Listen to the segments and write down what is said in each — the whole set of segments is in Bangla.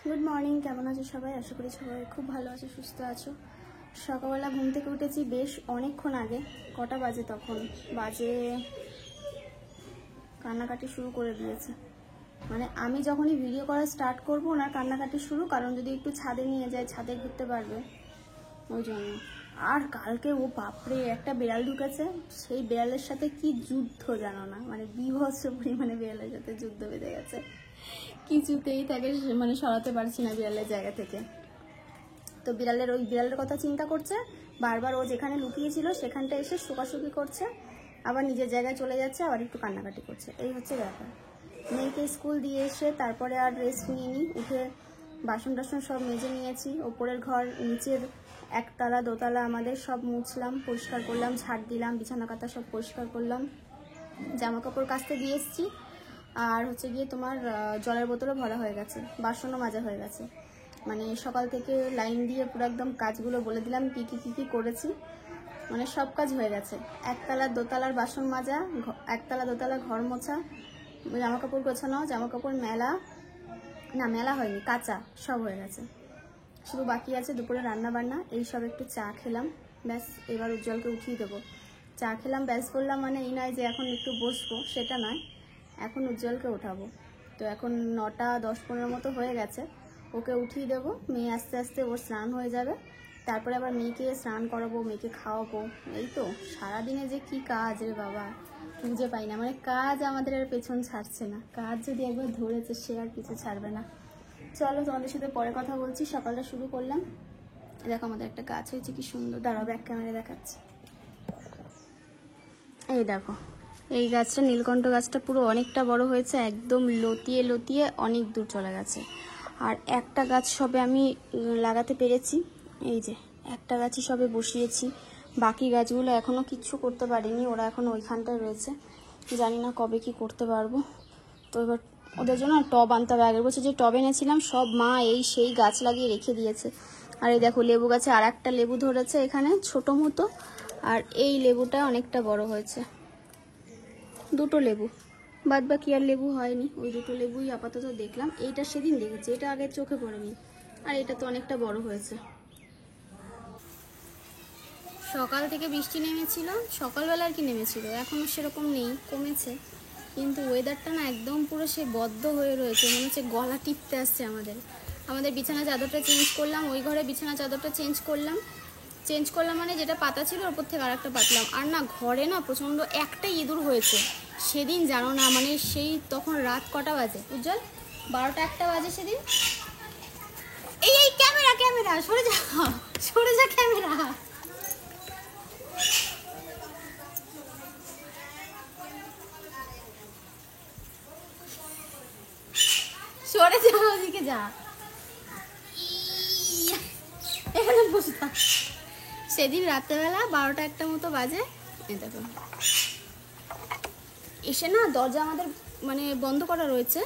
গুড মর্নিং, কেমন আছো সবাই? আশা করি সবাই খুব ভালো আছো, সুস্থ আছো। সকালবেলা ঘুম থেকে উঠেছি বেশ অনেকক্ষণ আগে। কটা বাজে তখন? বাজে কান্নাকাটি শুরু করে দিয়েছে। মানে আমি যখনই ভিডিও করা স্টার্ট করবো ওনার কান্নাকাটি শুরু, কারণ যদি একটু ছাদে নিয়ে যায় ছাদে ঘুরতে পারবে, ওই জন্য। আর কালকে ও বাপরে একটা বিড়াল ঢুকেছে, সেই বিড়ালের সাথে কি যুদ্ধ জানো না, মানে বীভৎস পরিমাণে বিড়ালের সাথে যুদ্ধ বেঁধে গেছে। কিছুতেই তাকে মানে সরাতে পারছি না বিড়ালের জায়গা থেকে। তো বিড়ালের কথা চিন্তা করছে বারবার, ও যেখানে লুকিয়েছিল সেখানটা এসে শোকাশুকি করছে, আবার নিজের জায়গায় চলে যাচ্ছে, আবার একটু কান্নাকাটি করছে, এই হচ্ছে ব্যাপার। মেয়েকে স্কুল দিয়ে এসে তারপরে আর রেস্ট নিইনি, উঠে বাসন টাসন সব মেজে নিয়েছি। ওপরের ঘর নিচের একতলা দোতলা আমাদের সব মুছলাম, পরিষ্কার করলাম, ঝাড় দিলাম, বিছানা কাতা সব পরিষ্কার করলাম, জামা কাপড় কাচতে দিয়ে এসছি। আর হচ্ছে গিয়ে তোমার জলের বোতলও ভরা হয়ে গেছে, বাসনও মাজা হয়ে গেছে। মানে সকাল থেকে লাইন দিয়ে পুরো একদম কাজগুলো বলে দিলাম কী কী করেছি, মানে সব কাজ হয়ে গেছে। একতলা দোতলার বাসন মাজা, একতলা দোতলা ঘর মোছা, জামা কাপড় গোছানো, জামা কাপড় মেলা হয়নি, কাঁচা সব হয়ে গেছে। শুধু বাকি আছে দুপুরে রান্না বান্না। এই সব একটু চা খেলাম, ব্যাস এবার উজ্জ্বলকে উঠিয়ে দেবো। চা খেলাম ব্যাস বললাম, মানে এই নয় যে এখন একটু বসবো, সেটা নয়, এখন উজ্জ্বলকে ওঠাবো। তো এখন 9টা 10-15 মতো হয়ে গেছে, ওকে উঠিয়ে দেবো। মেয়ে আস্তে আস্তে ওর স্নান হয়ে যাবে, তারপরে আবার মেয়েকে স্নান করাবো, মেয়েকে খাওয়াবো। এই তো সারাদিনে যে কি কাজ রে বাবা, খুঁজে পাই না। মানে কাজ আমাদের আর পেছন ছাড়ছে না, কাজ যদি একবার ধরেছে সে আর কিছু ছাড়বে না। চলো তোমাদের সাথে পরে কথা বলছি। সকালটা শুরু করলাম, দেখো আমাদের একটা গাছ হয়েছে কি সুন্দর, দাঁড়াও ব্যাক ক্যামেরা দেখাচ্ছি। এই দেখো, এই গাছটা নীলকণ্ঠ গাছটা পুরো অনেকটা বড় হয়েছে, একদম লতিয়ে লতিয়ে অনেক দূর চলে গেছে। আর একটা গাছ সবে আমি লাগাতে পেরেছি, এই যে একটা গাছই সবে বসিয়েছি, বাকি গাছগুলো এখনও কিচ্ছু করতে পারিনি, ওরা এখন ওইখানটায় রয়েছে, জানি না কবে কি করতে পারবো। তো এবার ওদের জন্য টব আনতে হবে। আগের বছর যে টব এনেছিলাম সব মা এই সেই গাছ লাগিয়ে রেখে দিয়েছে। আর এই দেখো লেবু গাছে আর একটা লেবু ধরেছে এখানে ছোট মতো, আর এই লেবুটা অনেকটা বড় হয়েছে, দুটো লেবু, বাদ বাকি আর লেবু হয়নি। ওই দুটো লেবুই আপাতত দেখলাম, এইটা সেদিন দেখেছি, এটা আগে চোখে পড়েনি। আর এটা তো অনেকটা বড় হয়েছে। সকাল থেকে বৃষ্টি নেমেছিল, সকালবেলা আর কি নেমেছিল, এখনও সেরকম নেই, কমেছে। কিন্তু ওয়েদারটা না একদম পুরো সে বদ্ধ হয়ে রয়েছে, মনে হচ্ছে গলা টিপতে আসছে আমাদের বিছানা চাদরটা চেঞ্জ করলাম, ওই ঘরে বিছানা চাদরটা চেঞ্জ করলাম মানে যেটা পাতা ছিল ওপর থেকে আর একটা পাতলাম। আর না ঘরে না প্রচণ্ড একটা ইঁদুর হয়েছে সেদিন, জানো না, মানে সেই তখন রাত কটা বাজে উজ্জ্বল, 12টা 1টা বাজে সেদিন। এই ক্যামেরা সরে যা ক্যামেরা। সরে যা, ওদিকে যা, এখানে বসে থাক। সেদিন রাত্রেবেলা 12টা 1টা মতো বাজে, দেখো এসে না দরজা আমাদের মানে বন্ধ করা রয়েছে,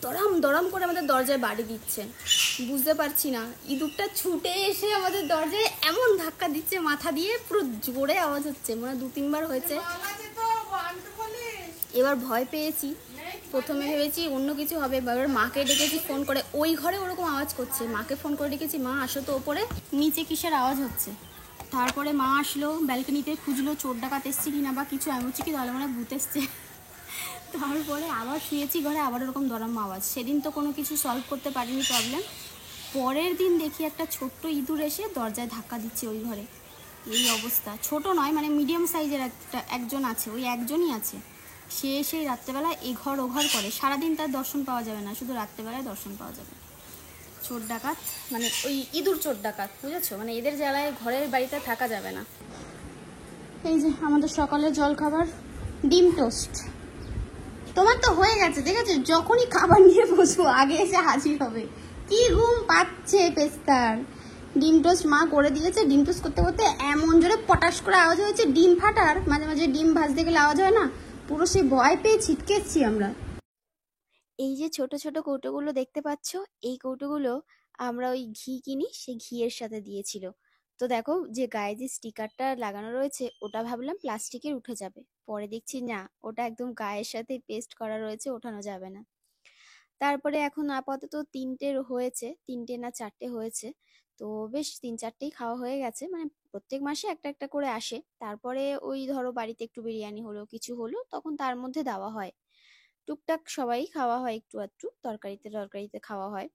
দড়াম দড়াম করে আমাদের দরজায় বাড়ি দিচ্ছে, বুঝতে পারছি না। ইঁদুরটা ছুটে এসে আমাদের দরজায় এমন ধাক্কা দিচ্ছে মাথা দিয়ে, পুরো জোরে আওয়াজ হচ্ছে, মানে 2-3 বার হয়েছে। এবার ভয় পেয়েছি, প্রথমে ভেবেছি অন্য কিছু হবে, এবার মাকে ডেকেছি ফোন করে, ওই ঘরে ওরকম আওয়াজ করছে, মাকে ফোন করে ডেকেছি, মা আসো তো ওপরে, নিচে কিসের আওয়াজ হচ্ছে। তারপরে মা আসলো, ব্যালকনিতে খুঁজলো চোর ডাকাত এসছে কিনা বা কিছু, আমি হচ্ছে কি তাহলে মানে ভূত এসছে। তারপরে আবার শুয়েছি ঘরে, আবার ওরকম দরাম আওয়াজ। সেদিন তো কোনো কিছু সলভ করতে পারিনি প্রবলেম। পরের দিন দেখি একটা ছোট্ট ইঁদুর এসে দরজায় ধাক্কা দিচ্ছে ওই ঘরে, এই অবস্থা। ছোট নয়, মানে মিডিয়াম সাইজের একজন আছে, ওই একজনই আছে। সে এসে রাত্রেবেলা এঘর ওঘর করে, সারাদিন তার দর্শন পাওয়া যাবে না, শুধু রাত্রেবেলায় দর্শন পাওয়া যাবে। চোর ডাকাত, মানে ওই ইঁদুর চোর ডাকাত, বুঝেছো, মানে এদের জ্বালায় ঘরের বাড়িতে থাকা যাবে না। এই যে আমাদের সকালের জল খাবার, ডিম টোস্ট। তোমার তো হয়ে গেছে, দেখেছো, যখনই খাবার নিয়ে বসবো আগে এসে হাজির হবে। কি ঘুম পাচ্ছে পেস্তার। ডিম টোস্ট মা করে দিয়েছে, ডিম টোস্ট করতে করতে এমন জোরে পটাশ করে আওয়াজ হয়েছে ডিম ফাটার, মাঝে মাঝে ডিম ভাজতে গেলে আওয়াজ হয় না, পুরো সে ভয় পেয়ে ছিটকেছি আমরা। এই যে ছোট ছোট কৌটোগুলো দেখতে পাচ্ছ, এই কৌটোগুলো আমরা ওই ঘি কিনি, সেই ঘিয়ের সাথে দিয়েছিল। তো দেখো যে গায়ে যে স্টিকারটা লাগানো রয়েছে ওটা ভাবলাম প্লাস্টিকের উঠে যাবে, পরে দেখছি না, ওটা একদম গায়ের সাথে পেস্ট করা রয়েছে, ওঠানো যাবে না। তারপরে এখন আপাতত 3টে হয়েছে, 3টে না 4টে হয়েছে। তো বেশ 3-4টেই খাওয়া হয়ে গেছে, মানে প্রত্যেক মাসে একটা একটা করে আসে। তারপরে ওই ধরো বাড়িতে একটু বিরিয়ানি হলো, কিছু হলো, তখন তার মধ্যে দেওয়া হয়। টুকটাক সবাই খাওয়া হয়, একটু আধটু তরকারিতে টরকারিতে খাওয়া হয়।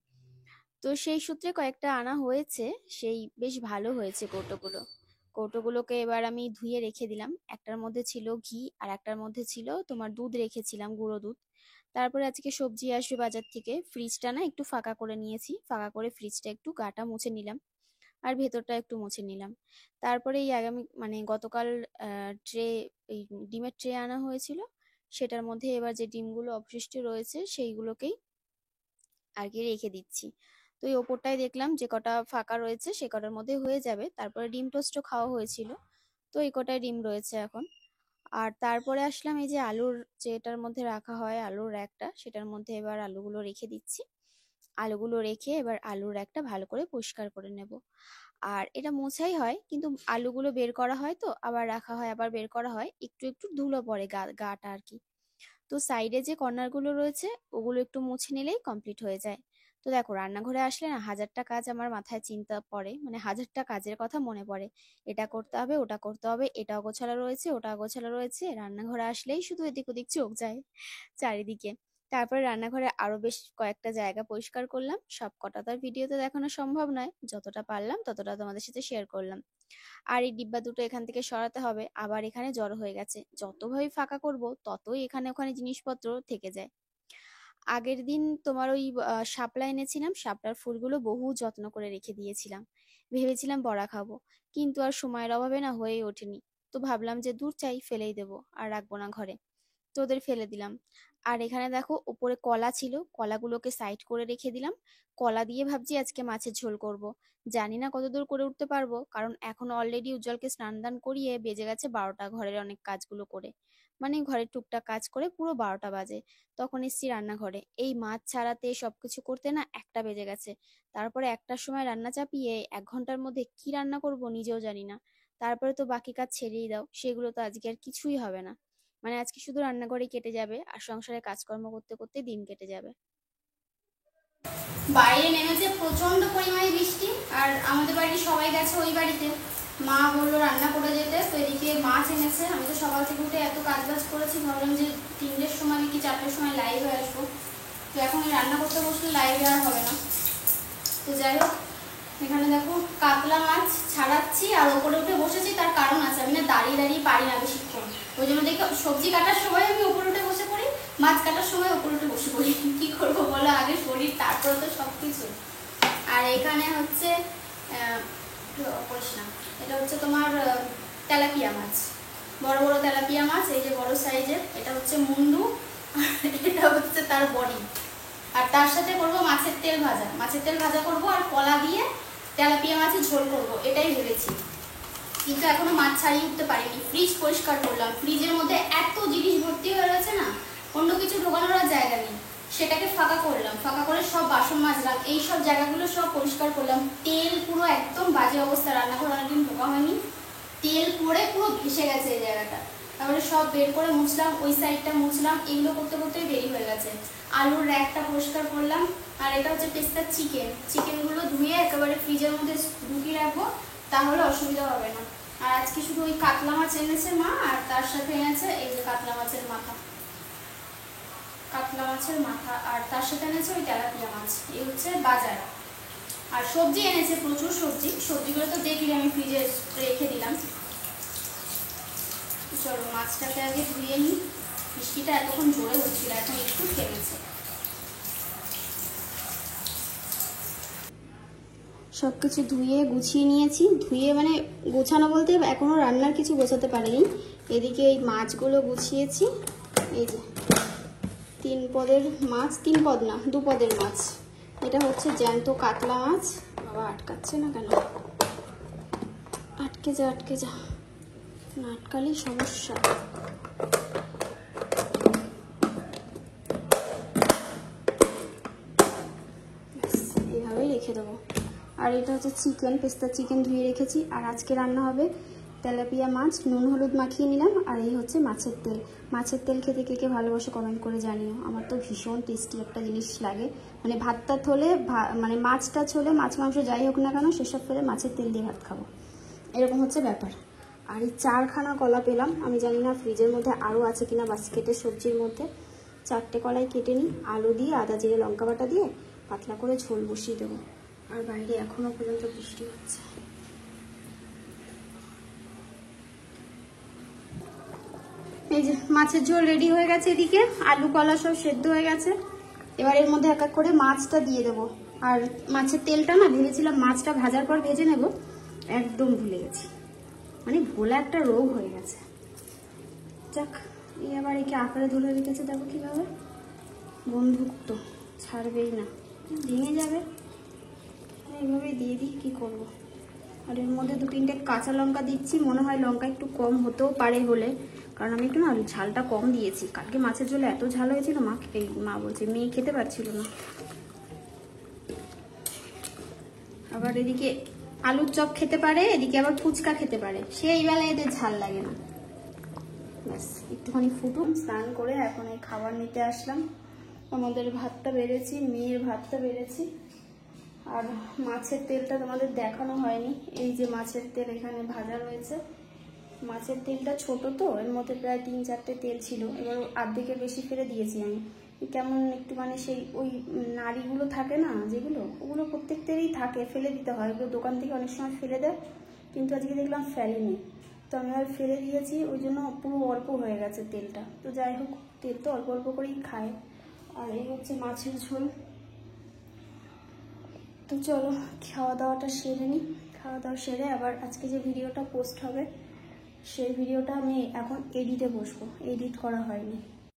তো সেই সূত্রে কয়েকটা আনা হয়েছে, সেই বেশ ভালো হয়েছে কৌটোগুলো। কৌটোগুলোকে এবার আমি ধুয়ে রেখে দিলাম। একটার মধ্যে ছিল ঘি আর একটার মধ্যে ছিল তোমার দুধ রেখেছিলাম, গুঁড়ো দুধ। তারপরে আজকে সবজি আসবে বাজার থেকে, ফ্রিজটা না একটু ফাঁকা করে নিয়েছি, ফাঁকা করে ফ্রিজটা একটু গাটা মুছে নিলাম আর ভেতরটা একটু মুছে নিলাম। তারপরে এই আগামী মানে গতকাল ট্রে, এই ডিমের ট্রে আনা হয়েছিল, সেটার মধ্যে এবার যে ডিমগুলো অবশিষ্ট রয়েছে সেইগুলোকেই আর কি রেখে দিচ্ছি। তো এই ওপরটায় দেখলাম যে কটা ফাঁকা রয়েছে সে কটার মধ্যে হয়ে যাবে। তারপরে ডিম টোস্টও খাওয়া হয়েছিল, তো এই কটায় ডিম রয়েছে এখন। আর তারপরে আসলাম এই যে আলুর, যেটার মধ্যে রাখা হয় আলুর র্যাকটা, সেটার মধ্যে এবার আলুগুলো রেখে দিচ্ছি। আলুগুলো রেখে এবার আলুর র্যাকটা ভালো করে পরিষ্কার করে নেব। আর এটা মোছাই হয়, কিন্তু আলুগুলো বের করা হয় তো আবার রাখা হয়, আবার বের করা হয়, একটু একটু ধুলো পড়ে গাটা আর কি। তো সাইডে যে কর্নারগুলো রয়েছে ওগুলো একটু মুছে নিলেই কমপ্লিট হয়ে যায়। তো দেখো রান্নাঘরে আসলে না হাজারটা কাজ আমার মাথায় চিন্তা পড়ে, মানে হাজারটা কাজের কথা মনে পড়ে। এটা করতে হবে, ওটা করতে হবে, এটা অগোছালো রয়েছে, ওটা অগোছালো রয়েছে, রান্নাঘরে আসলেই শুধু এদিক ওদিক চোখ যায় চারিদিকে। তারপরে রান্নাঘরে আরো বেশ কয়েকটা জায়গা পরিষ্কার করলাম, সব কটা তো আর ভিডিওতে দেখানো সম্ভব নয়, যতটা পারলাম ততটা তোমাদের সাথে শেয়ার করলাম। আর এই ডিব্বা দুটো এখান থেকে সরাতে হবে, আবার এখানে জড়ো হয়ে গেছে, যতভাবে ফাঁকা করব ততই এখানে ওখানে জিনিসপত্র থেকে যায়। আগের দিন তোমার ওই শাপলা এনেছিলাম, শাপলার ফুলগুলো বহু যত্ন করে রেখে দিয়েছিলাম, ভেবেছিলাম বড়া খাবো, কিন্তু আর সময়ের অভাবে না হয়ে ওঠেনি। তো ভাবলাম যে দূর চাই, ফেলেই দেবো, আর রাখবো না ঘরে, তো ওদের ফেলে দিলাম। আর এখানে দেখো উপরে কলা ছিল, কলাগুলোকে সাইড করে রেখে দিলাম। কলা দিয়ে ভাবছি আজকে মাছের ঝোল করব। জানি না কতদূর করে উঠতে পারবো, কারণ এখন অলরেডি উজ্জ্বলকে স্নান দান করিয়ে বেজে গেছে 12টা, ঘরের অনেক কাজগুলো করে, মানে ঘরের টুকটাক কাজ করে পুরো 12টা বাজে। তখন এসছি রান্নাঘরে, এই মাছ ছাড়াতে সবকিছু করতে না 1টা বেজে গেছে। তারপরে 1টার সময় রান্না চাপিয়ে 1 ঘন্টার মধ্যে কি রান্না করব নিজেও জানি না। তারপরে তো বাকি কাজ ছেড়েই দাও, সেগুলো তো আজকে আর কিছুই হবে না। মানে আজকে শুধু রান্নাঘরেই কেটে যাবে, আর সংসারে কাজকর্ম করতে করতে দিন কেটে যাবে। বাইরে নেমেছে প্রচন্ড পরিমাণে বৃষ্টি, আর আমাদের বাড়ির সবাই গেছে ওই বাড়িতে। মা বললো রান্না করে যেতে, তো এদিকে মাছ এনেছে। আমি তো সকাল থেকে উঠে এত কাজ বাজ করেছি, ভাবলাম যে 3টের সময় কি 4টের সময় লাইভে আসবো, তো এখন রান্না করতে বসলে লাইভে আর হবে না। তো যাই হোক, এখানে দেখো কাতলা মাছ ছাড়াচ্ছি, আর ওপরে উঠে বসেছি, তার কারণ আছে, আমি না দাঁড়িয়ে দাঁড়িয়ে পারি না বেশিক্ষণ, ওই জন্য দেখো সবজি কাটার সময় আমি ওপরে উঠে বসে পড়ি, মাছ কাটার সময় ওপরে উঠে বসে পড়ি। কি করবো বলো, আগে শরীর তারপরে তো সব কিছু। আর এখানে হচ্ছে না, এটা হচ্ছে তোমার তেলাপিয়া মাছ, বড় বড় তেলাপিয়া মাছ, এই যে বড় সাইজের, এটা হচ্ছে মুন্ডু, এটা হচ্ছে তার বডি। আর তার সাথে করবো মাছের তেল ভাজা, মাছের তেল ভাজা করবো, আর কলা দিয়ে তেলাপিয়া মাছের ঝোল করবো, এটাই ভেবেছি। কিন্তু এখনো মাছ ছাড়িয়ে উঠতে পারিনি। ফ্রিজ পরিষ্কার করলাম, ফ্রিজের মধ্যে এত জিনিস ভর্তি হয়ে রয়েছে না, অন্য কিছু ঢোকানোর আর জায়গা নেই। সেটাকে ফাঁকা করলাম, ফাঁকা করে সব বাসন মাজলাম, এই সব জায়গাগুলো সব পরিষ্কার করলাম। তেল পুরো একদম বাজে অবস্থা, রান্নাঘর অনেকদিন ঢোকা হয়নি, তেল পরে পুরো ভেসে গেছে এই জায়গাটা। তারপরে সব বের করে মুছলাম, ওই সাইডটা মুছলাম, এগুলো করতে করতে দেরি হয়ে গেছে। আলুর র্যাকটা পরিষ্কার করলাম। আর এটা হচ্ছে পেস্তার চিকেন, চিকেনগুলো ধুয়ে একেবারে ফ্রিজের মধ্যে ঢুকিয়ে রাখবো, তাহলে অসুবিধা হবে না। আর আজকে শুধু ওই কাতলা মাছ এনেছে মা, আর তার সাথে এনেছে এই যে কাতলা মাছের মাথা, কাতলা মাছের মাথা, আর তার সাথে এনেছে ওই তেলাপিয়া মাছ। এই হচ্ছে বাজার। আর সবজি এনেছে প্রচুর সবজি, সবজিগুলো তো দেখলি আমি ফ্রিজে রেখে দিলাম। চলো মাছটাকে আগে ধুয়ে নিই, বৃষ্টিটা এতক্ষণ জোরে হচ্ছিল, এখন একটু থেমেছে। সব কিছু ধুয়ে গুছিয়ে নিয়েছি, ধুয়ে মানে গোছানো বলতে এখনও রান্নার কিছু গোছাতে পারিনি। এদিকে এই মাছগুলো গুছিয়েছি, এই যে 3 পদের মাছ, 3 পদ না 2 পদের মাছ। এটা হচ্ছে জ্যান্ত কাতলা মাছ। বাবা আটকাচ্ছে না কেন, আটকে যা আটকে যা, না আটকালেই সমস্যা। এইভাবেই রেখে দেবো। আর এটা হচ্ছে চিকেন, পেস্তা চিকেন ধুয়ে রেখেছি। আর আজকে রান্না হবে তেলাপিয়া মাছ নুন হলুদ মাখিয়ে নিলাম। আর এই হচ্ছে মাছের তেল। মাছের তেল খেতে কে কে ভালোবাসে কমেন্ট করে জানিও। আমার তো ভীষণ টেস্টি একটা জিনিস লাগে, মানে ভাতটা হলে মানে মাছটা হলে মাছ মাংস যাই হোক না কেন সেসব ফেলে মাছের তেল দিয়ে ভাত খাবো, এরকম হচ্ছে ব্যাপার। আর এই 4খানা কলা পেলাম, আমি জানি না ফ্রিজের মধ্যে আরও আছে কিনা বাস্কেটের সবজির মধ্যে। 4টে কলাই কেটে নিই, আলু দিয়ে আদা জিরে লঙ্কা বাটা দিয়ে পাতলা করে ঝোল বসিয়ে দেবো। আর বাইরে এখনো পর্যন্ত বৃষ্টি হচ্ছে। এই যে মাছের ঝোল রেডি হয়ে গেছে, এদিকে আলু কলা সব সেদ্ধ হয়ে গেছে। এবার এর মধ্যে এক এক করে মাছটা দিয়ে দেবো। আর মাছের তেলটা না ভেবেছিলাম মাছটা ভাজার পর ভেজে নেব, একদম ভুলে গেছি, মানে ভোলা একটা রোগ হয়ে গেছে। যাক, এই আবার একে আঁকড়ে ধরে রেখেছে, দেখো কীভাবে, বন্দুক তো ছাড়বেই না, ভেঙে যাবে। এইভাবেই দিয়ে দিই, কী করবো। আর এর মধ্যে 2-3টে কাঁচা লঙ্কা দিচ্ছি, মনে হয় লঙ্কা একটু কম হতেও পারে হলে, কারণ আমি একটু না ঝালটা কম দিয়েছি। কালকে মাছের ঝোলে এত ঝাল হয়েছিল মা বলছে মেয়ে খেতে পারছিল না। আবার এদিকে আলুর চপ খেতে পারে, এদিকে আবার ফুচকা খেতে পারে, সেই বেলায় এদের ঝাল লাগে না। ব্যাস একটুখানি ফুটুন, স্নান করে এখন এই খাবার নিতে আসলাম। আমাদের ভাতটা বেড়েছি, মেয়ের ভাতটা বেড়েছি। আর মাছের তেলটা তোমাদের দেখানো হয়নি, এই যে মাছের তেল এখানে ভাজা রয়েছে। মাছের তেলটা ছোট তো, এর মধ্যে প্রায় 3-4টে তেল ছিল, এবার আর্ধেকের বেশি ফেলে দিয়েছি আমি। কেমন একটু মানে সেই ওই নাড়িগুলো থাকে না যেগুলো, ওগুলো প্রত্যেকটারই থাকে, ফেলে দিতে হয়, ওগুলো দোকান থেকে অনেক সময় ফেলে দেয়, কিন্তু আজকে দেখলাম ফেলেনি, তো আমি আর ফেলে দিয়েছি, ওই জন্য পুরো অল্প হয়ে গেছে তেলটা। তো যাই হোক, তেল তো অল্প অল্প করেই খায়। আর এই হচ্ছে মাছের ঝোল। তো চলো খাওয়া দাওয়াটা সেরে নিই, খাওয়া দাওয়া সেরে আবার আজকে যে ভিডিওটা পোস্ট হবে সেই ভিডিওটা আমি এখন এডিটে বসবো, এডিট করা হয়নি।